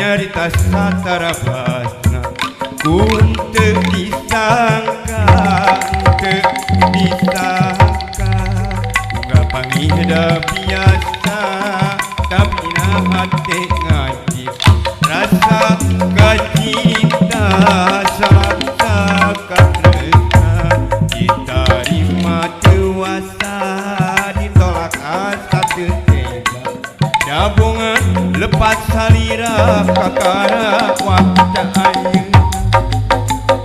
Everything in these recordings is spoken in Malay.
nyarita satarabasna teu disangka teu disangka boga pangida biasa tapi na hati ngaji rasa kacinta saksa katresna diterima dewasa ditolak asa teu tega dabungan lepas salira kakara wajah ayeuna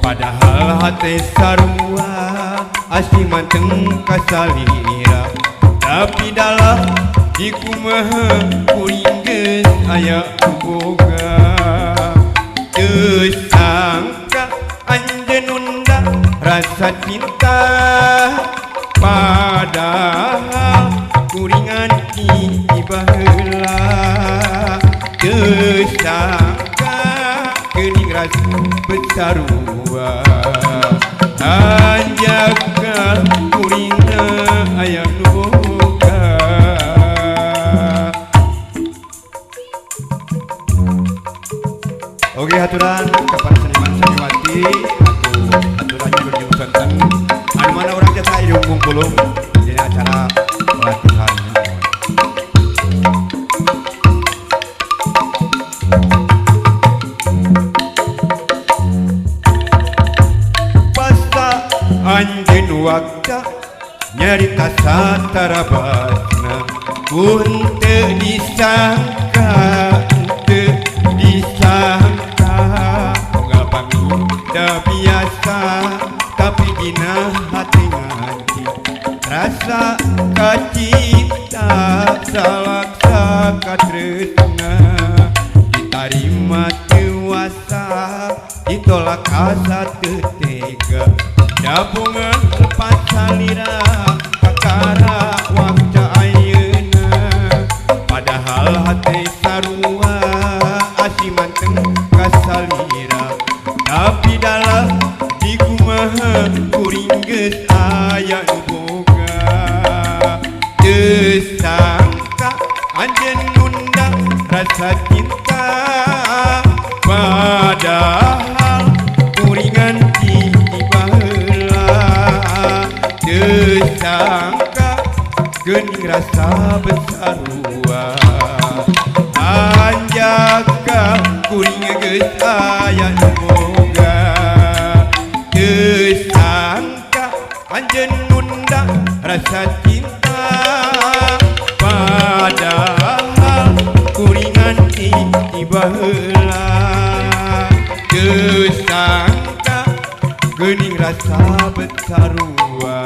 padahal hati sarua asli manteng kasalira tapi dalam dikumaha kuring geus aya boga teu sangka anjeun unda rasa cinta padahal kuringan di baheula teu sangka geuning rasa besarua anjaga kuringna aya nu boga. Oke haturan kepada seniman seniwati haturannya berjurusan anu mana orang jasa hidup kumpulung jadi acara pelatihan pasta anjeun wakta nyarita satarabasna kun teu disangka teu disangka boga pangida biasa tapi dina hati ngaji rasa kacinta salaksa katresna ditarima dewasa ditolak asa teu tega dabungan lepas salira kakara wajah ayeuna padahal hati sarua asli manteng kasalira tapi dalam dikumaha kuring geus aya nu boga teu sangka anjeun nunda rasa cinta padahal kuringan di baheula teu sangka geuning rasa besarua anjaga kuring geus aya nu boga teu sangka anjeun nunda rasa cinta padahal kuringan di baheula teu sangka geuning rasa besarua.